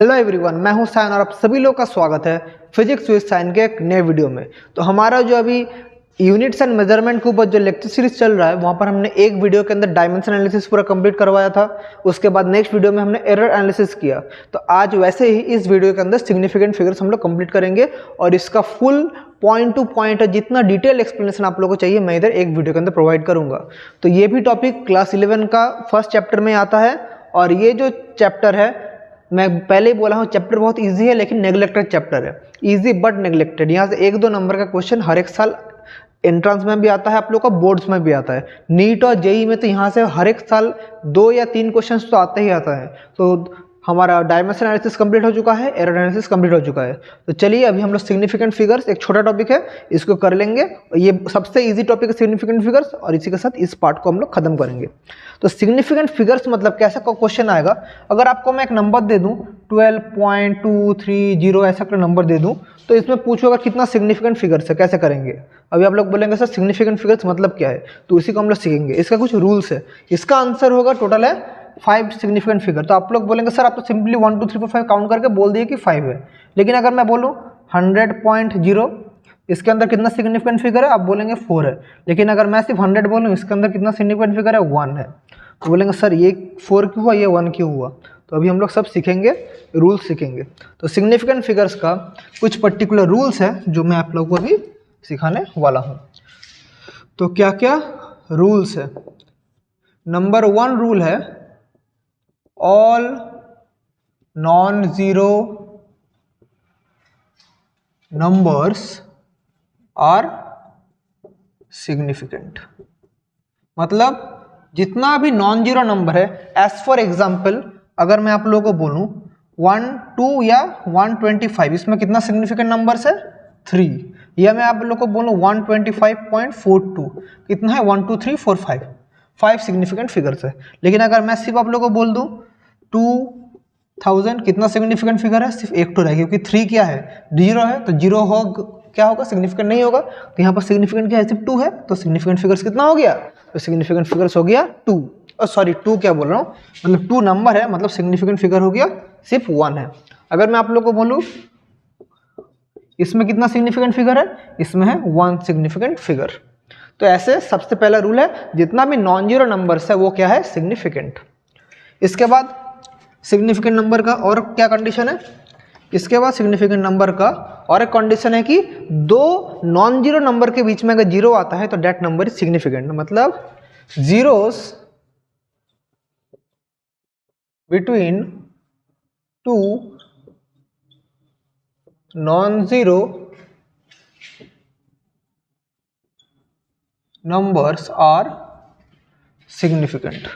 Hello everyone, मैं हूं सायन और आप सभी लोग का स्वागत है फिजिक्स विद सायन के एक नए वीडियो में। तो हमारा जो अभी यूनिट्स एंड मेजरमेंट के ऊपर जो लेक्चर सीरीज चल रहा है वहां पर हमने एक वीडियो के अंदर डायमेंशन एनालिसिस पूरा कंप्लीट करवाया था। उसके बाद नेक्स्ट वीडियो में हमने एरर एनालिसिस किया। तो आज वैसे ही इस वीडियो के अंदर सिग्निफिकेंट फिगर्स हम लोग कंप्लीट करेंगे और इसका फुल पॉइंट टू पॉइंट जितना डिटेल एक्सप्लेनेशन आप लोगों को चाहिए मैं इधर एक वीडियो के अंदर प्रोवाइड करूंगा। तो ये भी टॉपिक क्लास 11 का फर्स्ट चैप्टर में आता है और ये जो चैप्टर है मैं पहले ही बोला हूँ चैप्टर बहुत इजी है लेकिन नेग्लेक्टेड चैप्टर है। Easy but neglected. यहाँ से 1-2 नंबर का क्वेश्चन हर एक साल एंट्रेंस में भी आता है, आप लोग का बोर्ड्स में भी आता है। नीट और जेई में तो यहाँ से हर एक साल 2 या 3 क्वेश्चंस तो आते ही आता है। तो हमारा डायमेंशन एनालिसिस कंप्लीट हो चुका है, एरर एनालिसिस कंप्लीट हो चुका है। तो चलिए अभी हम लोग सिग्निफिकेंट फिगर्स, एक छोटा टॉपिक है, इसको कर लेंगे। ये सबसे इजी टॉपिक है सिग्निफिकेंट फिगर्स और इसी के साथ इस पार्ट को हम लोग खत्म करेंगे। तो सिग्निफिकेंट फिगर्स मतलब कैसा क्वेश्चन आएगा, अगर आपको मैं एक नंबर दे दूं 12.230 ऐसा कोई नंबर दे दूं तो इसमें पूछोगा कितना सिग्निफिकेंट फिगर्स है, कैसे करेंगे। अभी आप लोग बोलेंगे सर सिग्निफिकेंट फिगर्स मतलब क्या है, तो इसी को हम लोग सीखेंगे। इसका कुछ रूल्स है। इसका आंसर होगा टोटल है 5 सिग्निफिकेंट फिगर। तो आप लोग बोलेंगे सर आप तो सिंपली 1 2 3 4 5 काउंट करके बोल दिए कि 5 है, लेकिन अगर मैं बोलूँ 100.0 इसके अंदर कितना सिग्निफिकेंट फिगर है, आप बोलेंगे 4 है। लेकिन अगर मैं सिर्फ 100 बोलूँ इसके अंदर कितना सिग्निफिकेंट फिगर है, 1 है। तो बोलेंगे सर ये 4 क्यों हुआ, ये 1 क्यों हुआ। तो अभी हम लोग सब सीखेंगे, रूल्स सीखेंगे। तो सिग्निफिकेंट फिगर्स का कुछ पर्टिकुलर रूल्स है जो मैं आप लोगों को अभी सिखाने वाला हूँ। तो क्या क्या रूल्स है। नंबर 1 रूल है all non zero numbers are significant. मतलब जितना भी नॉन जीरो नंबर है, एज फॉर एग्जाम्पल अगर मैं आप लोगों को बोलूं 1 2 या 125, इसमें कितना सिग्निफिकेंट नंबर्स है, 3। या मैं आप लोग को बोलूं 125.42, कितना है 1 2 3 4 5 सिग्निफिकेंट फिगर्स है। लेकिन अगर मैं सिर्फ आप लोग को बोल दूं 2000, कितना सिग्निफिकेंट फिगर है, सिर्फ एक तो रहेगा क्योंकि 3 क्या है, 0 है। तो 0 हो क्या होगा, सिग्निफिकेंट नहीं होगा। तो यहाँ पर सिग्निफिकेंट क्या है, सिर्फ 2 है। तो सिग्निफिकेंट फिगर्स कितना हो गया, तो सिग्निफिकेंट फिगर्स हो गया 2। सॉरी 2 क्या बोल रहा हूँ, मतलब 2 नंबर है, मतलब सिग्निफिकेंट फिगर हो गया सिर्फ 1 है। अगर मैं आप लोग को बोलूँ इसमें कितना सिग्निफिकेंट फिगर है, इसमें है 1 सिग्निफिकेंट फिगर। तो ऐसे सबसे पहला रूल है जितना भी नॉन जीरो नंबर्स है वो क्या है, सिग्निफिकेंट। इसके बाद सिग्निफिकेंट नंबर का और क्या कंडीशन है, इसके बाद सिग्निफिकेंट नंबर का और एक कंडीशन है कि 2 नॉन जीरो नंबर के बीच में अगर 0 आता है तो दैट नंबर इज सिग्निफिकेंट। मतलब zeros between 2 non zero numbers are significant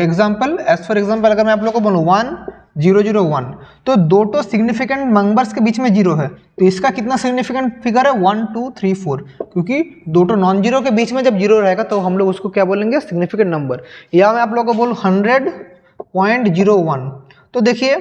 example, as for example अगर मैं आप लोग को बोलूँ 1001 तो 2 तो सिग्निफिकेंट नंबर्स के बीच में 0 है, तो इसका कितना सिग्निफिकेंट फिगर है, 1 2 3 4, क्योंकि 2 तो नॉन जीरो के बीच में जब 0 रहेगा तो हम लोग उसको क्या बोलेंगे, सिग्निफिकेंट नंबर। या मैं आप लोग को बोलूँ 100.01 तो देखिए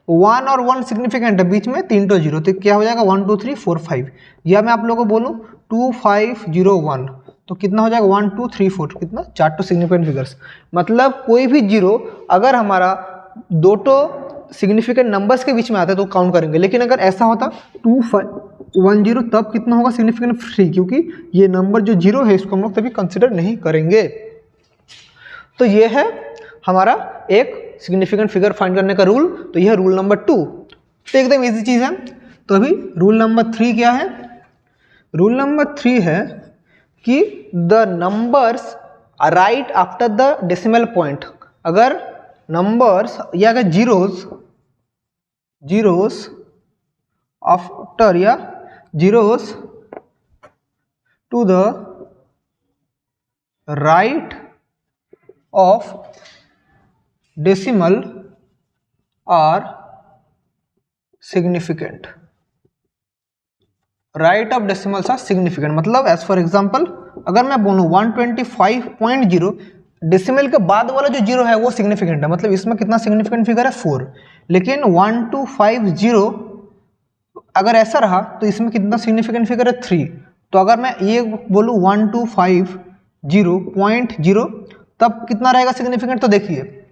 1 और 1 सिग्निफिकेंट है, बीच में 3 तो 0, तो क्या हो जाएगा 1 2 3 4 5। या मैं आप लोग को बोलूँ 2501 तो कितना हो जाएगा 1 2 3 4, कितना 4 तो सिग्निफिकेंट फिगर्स। मतलब कोई भी 0 अगर हमारा 2 तो सिग्निफिकेंट नंबर्स के बीच में आता है तो काउंट करेंगे। लेकिन अगर ऐसा होता 2510 तब कितना होगा, सिग्निफिकेंट 3, क्योंकि ये नंबर जो 0 है इसको हम लोग तभी कंसिडर नहीं करेंगे। तो ये है हमारा एक सिग्निफिकेंट फिगर फाइंड करने का रूल। तो यह है रूल नंबर 2। तो एकदम इजी चीज है। तो अभी रूल नंबर 3 क्या है, रूल नंबर 3 है कि the numbers right after the decimal point. अगर नंबर्स या अगर जीरोस आफ्टर या zeros to the right of decimal are significant. Right of decimals are significant मतलब एज फॉर एग्जाम्पल अगर मैं बोलूँ 125.0 डेसिमल के बाद वाला जो 0 है वो सिग्निफिकेंट है, मतलब इसमें कितना सिग्निफिकेंट फिगर है 4। लेकिन 1250 अगर ऐसा रहा तो इसमें कितना सिग्निफिकेंट फिगर है 3। तो अगर मैं ये बोलूँ 1250.0 तब कितना रहेगा सिग्निफिकेंट। तो देखिए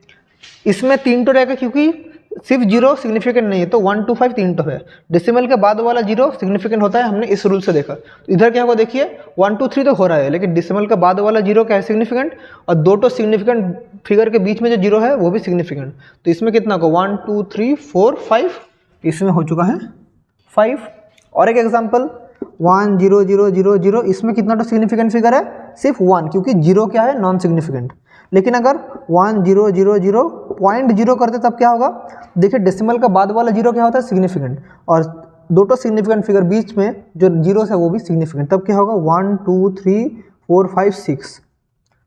इसमें 3 तो रहेगा क्योंकि सिर्फ 0 सिग्निफिकेंट नहीं है, तो 1 2 5 3 तो है। डेसिमल के बाद वाला 0 सिग्निफिकेंट होता है, हमने इस रूल से देखा। तो इधर क्या होगा देखिए 1 2 3 तो हो रहा है, लेकिन डेसिमल के बाद वाला 0 क्या है सिग्निफिकेंट, और दो तो सिग्निफिकेंट फिगर के बीच में जो 0 है वो भी सिग्निफिकेंट। तो इसमें कितना होगा 1 2 3 4 5, इसमें हो चुका है 5। और एक एग्जाम्पल 1 0 0 0 0, इसमें कितना तो सिग्निफिकेंट फिगर है सिर्फ 1, क्योंकि 0 क्या है नॉन सिग्निफिकेंट। लेकिन अगर 1 0 0 0 0.0 करते तब क्या होगा, देखिए डेसिमल का बाद वाला 0 क्या होता है सिग्निफिकेंट, और दो तो सिग्निफिकेंट फिगर बीच में जो 0 है वो भी सिग्निफिकेंट। तब क्या होगा 1 2 3 4 5 6।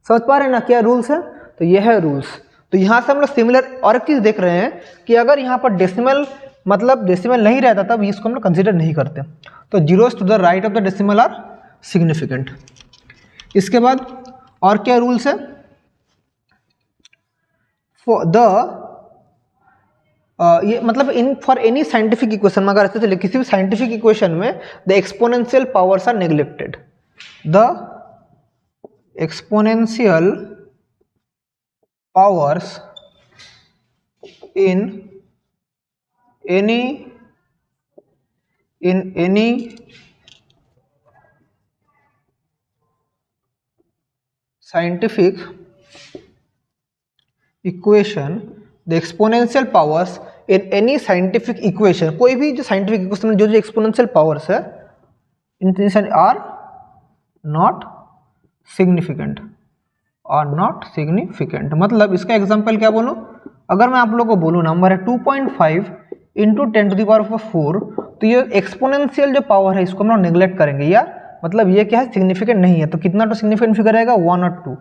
समझ पा रहे हैं ना क्या रूल्स है। तो ये है रूल्स। तो यहाँ से हम लोग सिमिलर और एक चीज़ देख रहे हैं कि अगर यहाँ पर डेसिमल मतलब डेसिमल नहीं रहता तब इसको हम लोग कंसिडर नहीं करते। तो zeros to the right of the decimal are significant. इसके बाद और क्या रूल्स है, फॉर द ये मतलब in for any scientific equation में अगर ऐसे चले किसी भी साइंटिफिक इक्वेशन में the exponential powers are neglected, the exponential powers in any scientific equation, the exponential powers in any scientific equation, कोई भी जो साइंटिफिक इक्वेशन में जो जो एक्सपोनेंशियल पावर्स है इन are not significant, are not significant. मतलब इसका एग्जांपल क्या बोलूं, अगर मैं आप लोगों को बोलूँ नंबर है 2.5 इंटू 10⁴, तो ये एक्सपोनेंशियल जो पावर है इसको हम लोग नेग्लेक्ट करेंगे, या मतलब ये क्या है सिग्निफिकेंट नहीं है। तो कितना तो सिग्निफिकेंट फिगर रहेगा 1 और 2,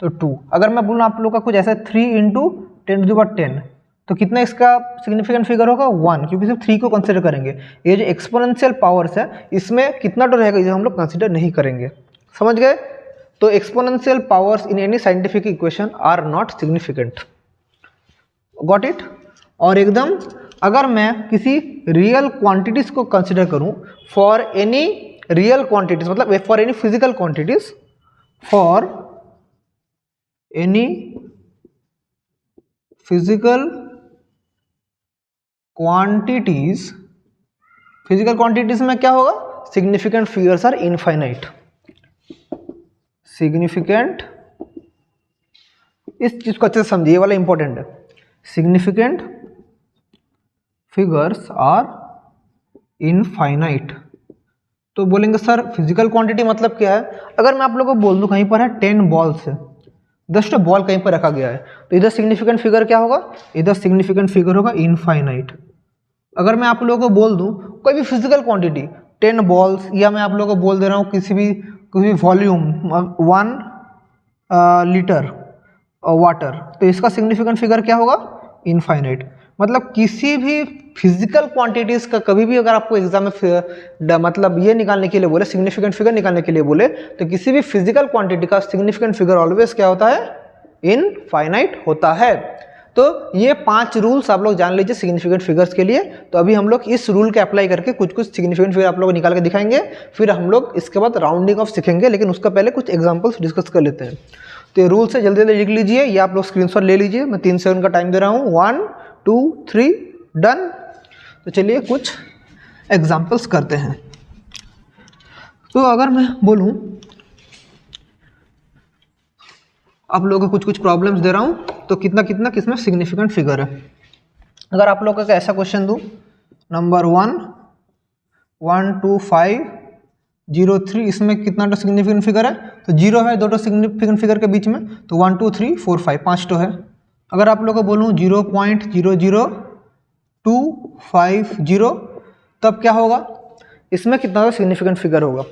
तो 2। अगर मैं बोलूँ आप लोग का कुछ ऐसा 3 इंटू 10⁻10, तो कितना इसका सिग्निफिकेंट फिगर होगा 1, क्योंकि सिर्फ 3 को कंसिडर करेंगे। ये जो एक्सपोनेंशियल पावर्स है इसमें कितना तो रहेगा इसे हम लोग कंसिडर नहीं करेंगे। समझ गए। तो exponential powers in any scientific equation are not significant. Got it. और एकदम अगर मैं किसी रियल क्वांटिटीज को कंसिडर करूं फॉर एनी रियल क्वांटिटीज, मतलब for any physical quantities, for any physical quantities, physical quantities में क्या होगा significant figures are infinite. Significant, इस चीज को अच्छे से समझिए, वाला इंपॉर्टेंट है। Significant figures are infinite. तो बोलेंगे सर फिजिकल क्वांटिटी मतलब क्या है। अगर मैं आप लोगों को बोल दूं कहीं पर है 10 बॉल्स है, 10 बॉल कहीं पर रखा गया है, तो इधर सिग्निफिकेंट फिगर क्या होगा, इधर सिग्निफिकेंट फिगर होगा इनफाइनाइट। अगर मैं आप लोगों को बोल दूं कोई भी फिजिकल क्वांटिटी 10 बॉल्स, या मैं आप लोगों को बोल दे रहा हूँ किसी भी वॉल्यूम 1 लीटर वाटर, तो इसका सिग्निफिकेंट फिगर क्या होगा इनफाइनाइट। मतलब किसी भी फिजिकल क्वांटिटीज का कभी भी अगर आपको एग्जाम में मतलब ये निकालने के लिए बोले, सिग्निफिकेंट फिगर निकालने के लिए बोले, तो किसी भी फिजिकल क्वांटिटी का सिग्निफिकेंट फिगर ऑलवेज क्या होता है इनफाइनाइट होता है। तो ये 5 रूल्स आप लोग जान लीजिए सिग्निफिकेंट फिगर्स के लिए। तो अभी हम लोग इस रूल के अप्लाई करके कुछ कुछ सिग्निफिकेंट फिगर आप लोग को निकाल के दिखाएंगे, फिर हम लोग इसके बाद राउंडिंग ऑफ सीखेंगे, लेकिन उसका पहले कुछ एग्जाम्पल्स डिस्कस कर लेते हैं। तो ये रूल से जल्दी जल्दी लिख लीजिए, या आप लोग स्क्रीनशॉट ले लीजिए। मैं 3 सेकंड का टाइम दे रहा हूँ। 1 2 3 डन। तो चलिए कुछ एग्जाम्पल्स करते हैं। तो अगर मैं बोलूँ आप लोगों को कुछ कुछ प्रॉब्लम्स दे रहा हूँ, तो कितना कितना किसमें सिग्निफिकेंट फिगर है। अगर आप लोगों का ऐसा क्वेश्चन दूँ नंबर 1 1 2 5 0 3, इसमें कितना तो सिग्निफिकेंट फिगर है, तो 0 है, दो तो सिग्निफिकेंट फिगर के बीच में, तो 1 2 3 4 5 5 तो है। अगर आप लोगों को बोलूँ 0.00250, तब क्या होगा, इसमें कितना तो सिग्निफिकेंट फिगर होगा।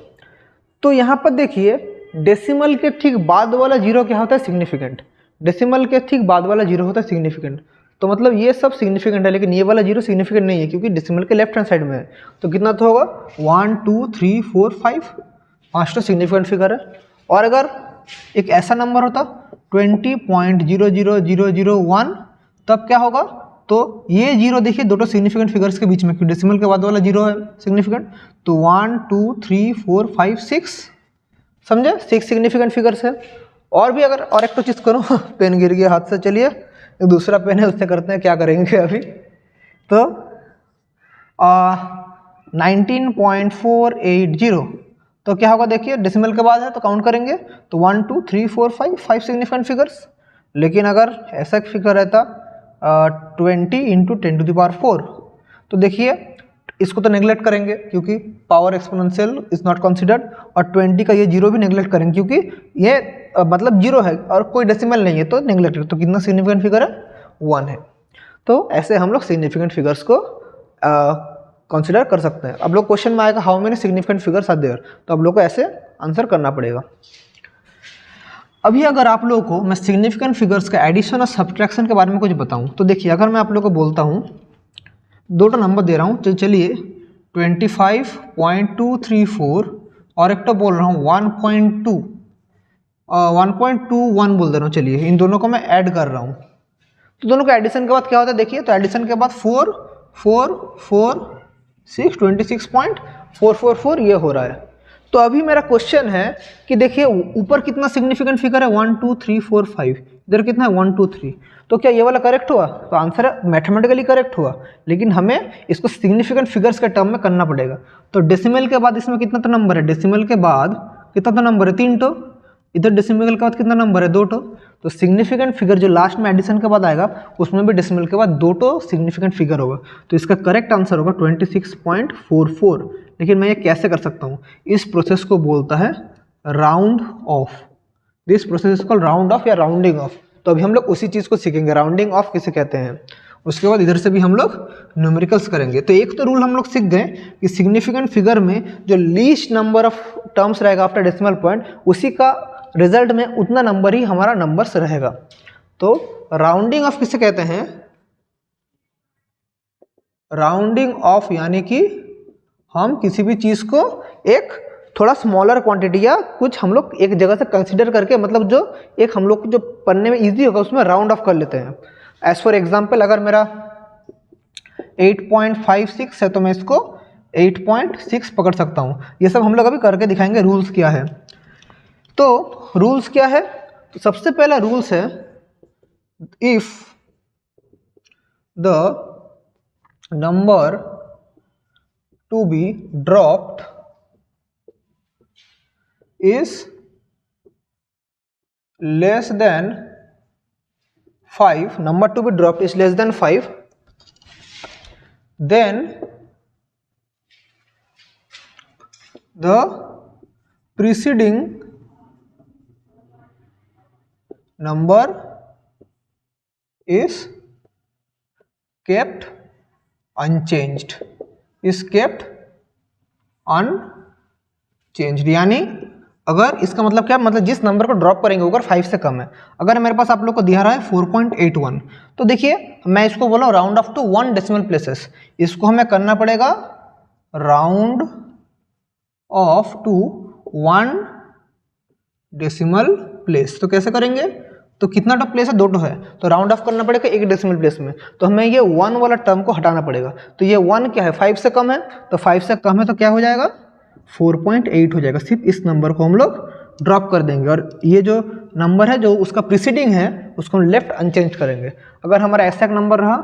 तो यहाँ पर देखिए डेसिमल के ठीक बाद वाला 0 क्या होता है सिग्निफिकेंट, डेसिमल के ठीक बाद वाला 0 होता है सिग्निफिकेंट। तो मतलब ये सब सिग्निफिकेंट है, लेकिन ये वाला 0 सिग्निफिकेंट नहीं है क्योंकि डेसिमल के लेफ्ट हैंड साइड में है। तो कितना तो होगा 1 2 3 4 5 5 तो सिग्निफिकेंट फिगर है। और अगर एक ऐसा नंबर होता 20.00001, तब क्या होगा, तो ये 0 देखिए दो तो सिग्निफिकेंट फिगर्स के बीच में, क्योंकि डेसिमल के बाद वाला 0 है सिग्निफिकेंट। तो 1 2 3 4 5 6, समझे 6 सिग्निफिकेंट फिगर्स है। और भी अगर और एक तो चीज़ करूँ पेन गिर गया हाथ से, चलिए एक दूसरा पेन है उससे करते हैं क्या करेंगे अभी। तो 19.480 तो क्या होगा देखिए, डेसिमल के बाद है तो काउंट करेंगे तो 1 2 3 4 5 सिग्निफिकेंट फिगर्स। लेकिन अगर ऐसा फिगर रहता 20 × 10⁴ तो देखिए इसको तो नेगलेक्ट करेंगे क्योंकि power exponential is not considered, और 20 का ये जीरो भी नेगलेक्ट करेंगे क्योंकि ये मतलब जीरो है और कोई डेसिमल नहीं है तो नेगलेक्ट। तो कितना सिग्निफिकेंट फिगर है, 1 है। तो ऐसे हम लोग सिग्निफिकेंट फिगर्स को कंसिडर कर सकते हैं। अब लोग क्वेश्चन में आएगा how many significant figures are there, तो आप लोग को ऐसे आंसर करना पड़ेगा। अभी अगर आप लोगों को मैं सिग्निफिकेंट फिगर्स का एडिशन और सब्ट्रैक्शन के बारे में कुछ बताऊं तो देखिए, अगर मैं आप लोगों को बोलता हूं दो नंबर दे रहा हूं, चलिए 25.234 और एक तो बोल रहा हूं 1.21 बोल दे रहा हूं, चलिए इन दोनों को मैं ऐड कर रहा हूं। तो दोनों का एडिशन के बाद क्या होता है देखिए, तो एडिशन के बाद 4 4 4 6 26.444 ये हो रहा है। तो अभी मेरा क्वेश्चन है कि देखिए ऊपर कितना सिग्निफिकेंट फिगर है 1 2 3 4 5, इधर कितना है 1 2 3, तो क्या ये वाला करेक्ट हुआ? तो आंसर मैथमेटिकली करेक्ट हुआ, लेकिन हमें इसको सिग्निफिकेंट फिगर्स के टर्म में करना पड़ेगा। तो डेसिमल के बाद इसमें कितना तो नंबर है, डेसिमल के बाद कितना तो नंबर है 3 तो, इधर डेसिमल के बाद कितना नंबर है 2 तो। तो सिग्निफिकेंट फिगर जो लास्ट में एडिशन के बाद आएगा उसमें भी डेसिमल के बाद 2 तो सिग्निफिकेंट फिगर होगा। तो इसका करेक्ट आंसर होगा 26.44। लेकिन मैं ये कैसे कर सकता हूँ, इस प्रोसेस को बोलता है round of. This process is called round of या राउंडिंग ऑफ। तो अभी हम लोग उसी चीज़ को सीखेंगे, राउंडिंग ऑफ किसे कहते हैं। उसके बाद इधर से भी हम लोग न्यूमेरिकल्स करेंगे। तो एक तो रूल हम लोग सीख गए कि सिग्निफिकेंट फिगर में जो लीस्ट नंबर ऑफ टर्म्स रहेगा आफ्टर डेसिमल पॉइंट, उसी का रिजल्ट में उतना नंबर ही हमारा नंबर्स रहेगा। तो राउंडिंग ऑफ किसे कहते हैं, राउंडिंग ऑफ यानी कि हम किसी भी चीज़ को एक थोड़ा स्मॉलर क्वांटिटी या कुछ हम लोग एक जगह से कंसीडर करके, मतलब जो एक हम लोग जो पढ़ने में इजी होगा उसमें राउंड ऑफ कर लेते हैं। एज फॉर एग्जांपल अगर मेरा 8.56 है तो मैं इसको 8.6 पकड़ सकता हूँ। ये सब हम लोग अभी करके दिखाएंगे रूल्स क्या है। तो रूल्स क्या है, तो सबसे पहला रूल्स है if the number to be dropped is less than 5, number to be dropped is less than 5, then the preceding number is kept unchanged, is kept unchanged। यानी अगर इसका मतलब क्या, मतलब जिस नंबर को ड्रॉप करेंगे अगर 5 से कम है, अगर मेरे पास आप लोग को दिया रहा है 4.81, तो देखिए मैं इसको बोला round off to 1 decimal places, इसको हमें करना पड़ेगा round off to 1 decimal place. तो कैसे करेंगे, तो कितना टॉप प्लेस है, 2 है, तो राउंड ऑफ करना पड़ेगा 1 डेसिमल प्लेस में। तो हमें ये 1 वाला टर्म को हटाना पड़ेगा। तो ये 1 क्या है, 5 से कम है, तो 5 से कम है तो क्या हो जाएगा 4.8 हो जाएगा। सिर्फ इस नंबर को हम लोग ड्रॉप कर देंगे और ये जो नंबर है जो उसका प्रीसीडिंग है उसको हम लेफ्ट अनचेंज करेंगे। अगर हमारा एग्जैक्ट नंबर रहा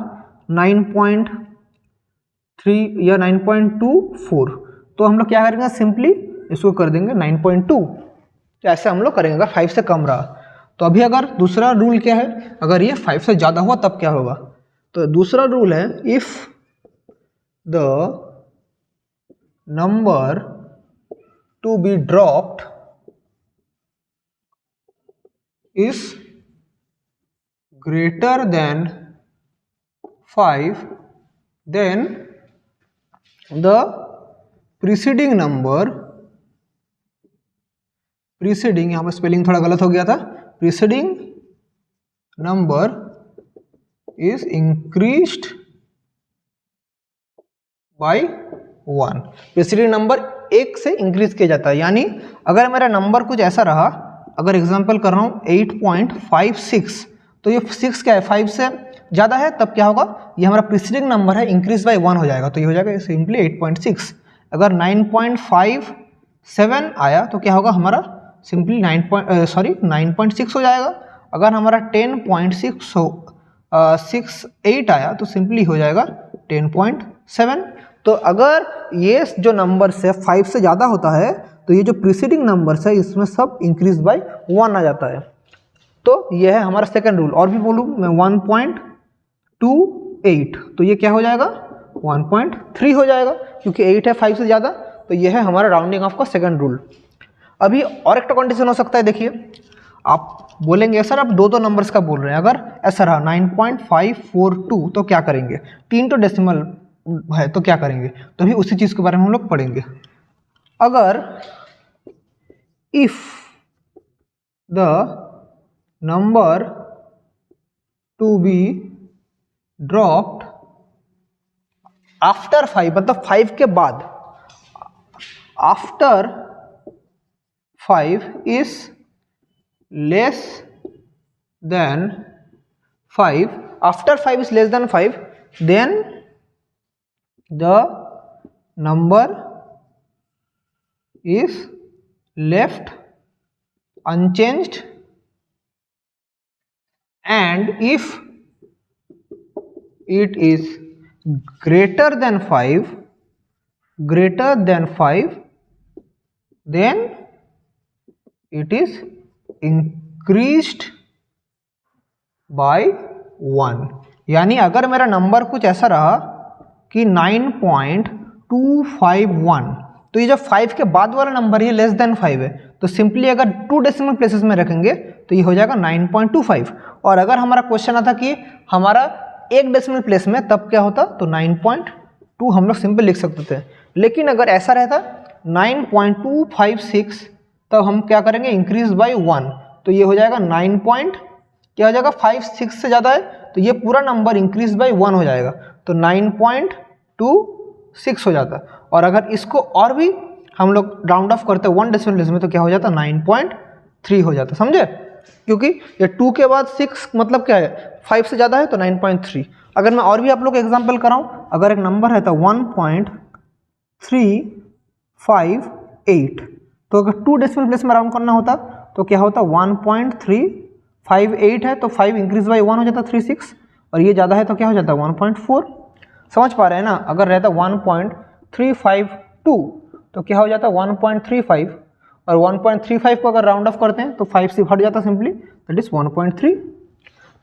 9.3 या 9.24 तो हम लोग क्या करेंगे, सिंपली इसको कर देंगे 9.2। तो ऐसे हम लोग करेंगे अगर 5 से कम रहा। तो अभी अगर दूसरा रूल क्या है, अगर ये 5 से ज़्यादा हुआ तब क्या होगा, तो दूसरा रूल है if the number to be dropped is greater than 5, then the preceding number, preceding यहाँ पर स्पेलिंग थोड़ा गलत हो गया था, preceding number is increased by 1। Preceding number 1 से इंक्रीज किया जाता है। यानी अगर मेरा नंबर कुछ ऐसा रहा, अगर एग्जांपल कर रहा हूँ 8.56, तो ये 6 क्या है 5 से ज़्यादा है, तब क्या होगा, ये हमारा प्रीसीडिंग नंबर है इंक्रीज बाय 1 हो जाएगा, तो ये हो जाएगा सिंपली 8.6। अगर 9.57 आया तो क्या होगा, हमारा सिंपली 9.6 हो जाएगा। अगर हमारा 10.68 आया तो सिंपली हो जाएगा 10.7। तो अगर ये जो नंबर्स है 5 से ज़्यादा होता है तो ये जो प्रीसीडिंग नंबर्स है इसमें सब इंक्रीज बाय 1 आ जाता है। तो ये है हमारा सेकंड रूल। और भी बोलूँ मैं 1.28 तो ये क्या हो जाएगा 1.3 हो जाएगा, क्योंकि 8 है 5 से ज़्यादा। तो ये है हमारा राउंडिंग ऑफ का सेकंड रूल। अभी और एक कंडीशन हो सकता है, देखिए आप बोलेंगे सर आप दो नंबर्स का बोल रहे हैं, अगर ऐसा रहा 9.542 तो क्या करेंगे, 3 तो डेसिमल है तो क्या करेंगे, तो भी उसी चीज़ के बारे में हम लोग पढ़ेंगे। अगर if the number to be dropped after 5, मतलब 5 के बाद, after 5 is less than 5, after 5 is less than 5, then the number is left unchanged, and if it is greater than 5, then it is increased by 1। यानी अगर मेरा number कुछ ऐसा रहा कि 9.251, तो ये जो 5 के बाद वाला नंबर ये लेस देन 5 है, तो सिंपली अगर 2 डेसिमल प्लेसेस में रखेंगे तो ये हो जाएगा 9.25। और अगर हमारा क्वेश्चन आता कि हमारा एक डेसिमल प्लेस में, तब क्या होता, तो 9.2 हम लोग सिंपल लिख सकते थे। लेकिन अगर ऐसा रहता 9.256 तब हम क्या करेंगे, इंक्रीज बाय 1, तो ये हो जाएगा 9 पॉइंट क्या हो जाएगा 5-6 से ज़्यादा है तो ये पूरा नंबर इंक्रीज बाय 1 हो जाएगा, तो 9.26 हो जाता। और अगर इसको और भी हम लोग राउंड ऑफ करते 1 डेसिमल प्लेस में तो क्या हो जाता 9.3 हो जाता, समझे, क्योंकि ये 2 के बाद 6 मतलब क्या है 5 से ज़्यादा है तो 9.3। अगर मैं और भी आप लोग एग्जाम्पल कराऊँ, अगर एक नंबर है तो 1.358, तो अगर 2 डेसिमल प्लेस में राउंड करना होता तो क्या होता 1.358 है तो 5 इंक्रीज बाई 1 हो जाता 36, और ये ज़्यादा है तो क्या हो जाता 1.4। समझ पा रहे हैं ना। अगर रहता 1.352 तो क्या हो जाता 1.35, और 1.35 को अगर राउंड ऑफ करते हैं तो 5 से हट जाता सिंपली, दैट इज 1.3।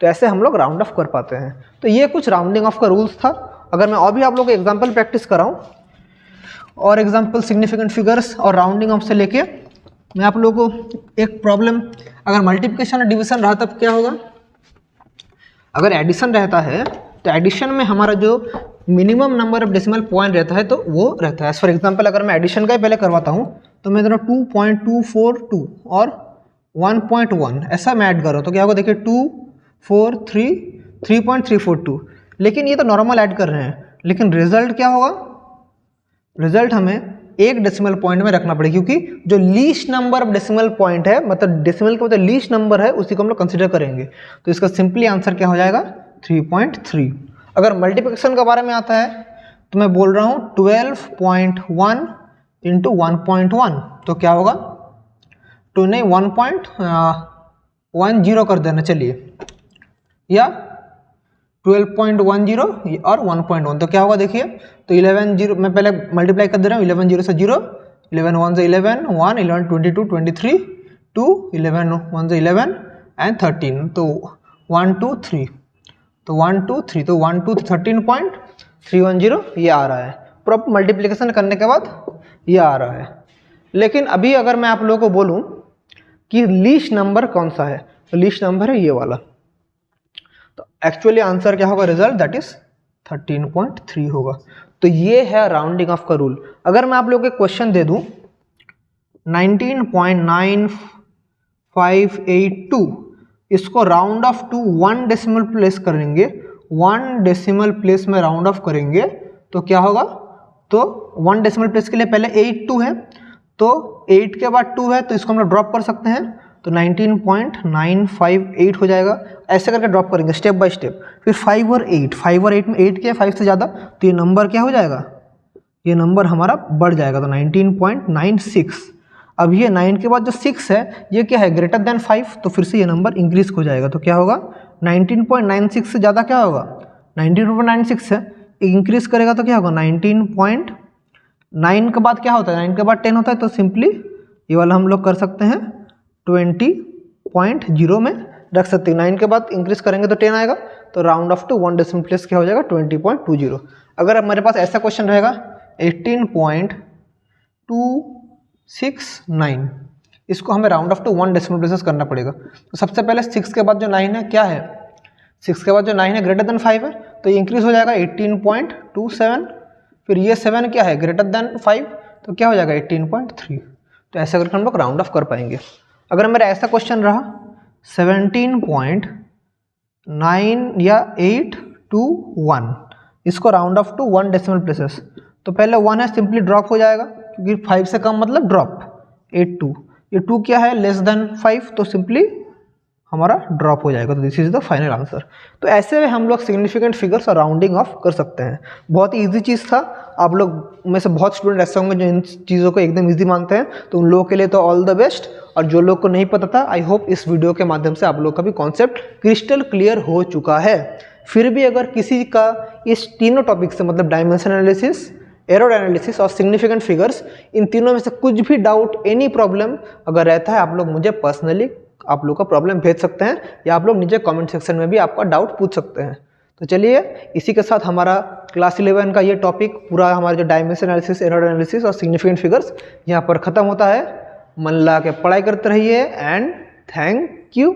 तो ऐसे हम लोग राउंड ऑफ कर पाते हैं। तो ये कुछ राउंडिंग ऑफ का रूल्स था। अगर मैं और भी आप लोग को एग्जाम्पल प्रैक्टिस कराऊँ और एग्जाम्पल सिग्निफिकेंट फिगर्स और राउंडिंग ऑफ से लेके, मैं आप लोगों को एक प्रॉब्लम, अगर मल्टीप्लिकेशन और डिवीजन रहा तब क्या होगा, अगर एडिशन रहता है तो एडिशन में हमारा जो minimum number of decimal point रहता है तो वो रहता है। फॉर एग्जांपल अगर मैं एडिशन का ही पहले करवाता हूँ तो मैं दोनों 2.242 और 1.1 ऐसा मैं ऐड कर रहा हूँ तो क्या होगा, देखिए 3.342, लेकिन ये तो नॉर्मल ऐड कर रहे हैं, लेकिन रिजल्ट क्या होगा, रिजल्ट हमें एक डेसिमल पॉइंट में रखना पड़ेगा, क्योंकि जो least number of decimal point है, मतलब डेसिमल का मतलब लीस्ट नंबर है, उसी को हम लोग कंसीडर करेंगे। तो इसका सिंपली आंसर क्या हो जाएगा 3.3। अगर मल्टीप्लिकेशन के बारे में आता है तो मैं बोल रहा हूँ 12.1 इंटू 1.1 तो क्या होगा, तो नहीं 1.10 कर देना चलिए, या 12.10 और 1.1 तो क्या होगा, देखिए तो 11 0 मैं पहले मल्टीप्लाई कर दे रहा हूँ, 11 0 से 0, 11 1 से 11, 1 11 22 23 2 11 1 से 11 एंड 13, तो 1 2 3 तो 1 2 3 तो 1 2 13.310 ये आ रहा है। प्रॉपर मल्टीप्लिकेशन करने के बाद ये आ रहा है। लेकिन अभी अगर मैं आप लोगों को बोलूँ कि लीस्ट नंबर कौन सा है, तो लीस्ट नंबर है ये वाला, तो एक्चुअली आंसर क्या होगा, रिजल्ट दैट इज 13.3 होगा। तो ये है राउंडिंग ऑफ का रूल। अगर मैं आप लोगों को क्वेश्चन दे दूं 19.9582, इसको round off to 1 decimal place करेंगे, 1 डेसिमल प्लेस में राउंड ऑफ करेंगे तो क्या होगा, तो 1 डेसिमल प्लेस के लिए पहले 82 है, तो 8 के बाद 2 है तो इसको हम लोग ड्रॉप कर सकते हैं, तो 19.958 हो जाएगा। ऐसे करके ड्रॉप करेंगे स्टेप बाय स्टेप। फिर 5 और 8, 5 और 8 में 8 क्या है 5 से ज़्यादा, तो ये नंबर क्या हो जाएगा, ये नंबर हमारा बढ़ जाएगा, तो 19.96। अब ये 9 के बाद जो 6 है ये क्या है, ग्रेटर देन 5, तो फिर से ये नंबर इंक्रीज हो जाएगा। तो क्या होगा, 19.96 से ज़्यादा क्या होगा, 19.96 है, इंक्रीज करेगा तो क्या होगा 19.9 के बाद क्या होता है, 9 के बाद 10 होता है, तो सिंपली ये वाला हम लोग कर सकते हैं 20.0 में रख सकते हैं। 9 के बाद इंक्रीज करेंगे तो 10 आएगा, तो round off to 1 decimal place क्या हो जाएगा 20.20। अगर अब मेरे पास ऐसा क्वेश्चन रहेगा 18.269, इसको हमें round off to 1 decimal places करना पड़ेगा। तो सबसे पहले 6 के बाद जो 9 है क्या है, 6 के बाद जो 9 है ग्रेटर देन 5 है, तो ये इंक्रीज हो जाएगा 18.27, फिर ये 7 क्या है ग्रेटर देन 5, तो क्या हो जाएगा 18.3। तो ऐसे करके हम लोग राउंड ऑफ कर पाएंगे। अगर मेरा ऐसा क्वेश्चन रहा 17.9 या 821, इसको round off to 1 decimal places, तो पहले 1 है सिंपली ड्रॉप हो जाएगा, क्योंकि 5 से कम मतलब ड्रॉप, 82, ये 2 क्या है लेस देन 5, तो सिंपली हमारा ड्रॉप हो जाएगा। तो this is the final answer. तो ऐसे में हम लोग सिग्निफिकेंट फिगर्स और राउंडिंग ऑफ कर सकते हैं। बहुत ही ईजी चीज़ था। आप लोग में से बहुत स्टूडेंट ऐसे होंगे जो इन चीज़ों को एकदम ईजी मानते हैं, तो उन लोगों के लिए तो ऑल द बेस्ट। और जो लोग को नहीं पता था, आई होप इस वीडियो के माध्यम से आप लोग का भी कॉन्सेप्ट क्रिस्टल क्लियर हो चुका है। फिर भी अगर किसी का इस तीनों टॉपिक से मतलब डायमेंशन एनालिसिस, एरर एनालिसिस और सिग्निफिकेंट फिगर्स, इन तीनों में से कुछ भी डाउट, एनी प्रॉब्लम अगर रहता है, आप लोग मुझे पर्सनली आप लोग का प्रॉब्लम भेज सकते हैं, या आप लोग नीचे कमेंट सेक्शन में भी आपका डाउट पूछ सकते हैं। तो चलिए इसी के साथ हमारा क्लास 11 का ये टॉपिक पूरा, हमारा जो डायमेंशन एनालिसिस, एरर एनालिसिस और सिग्निफिकेंट फिगर्स, यहाँ पर ख़त्म होता है। मन लगा के पढ़ाई करते रहिए एंड थैंक यू।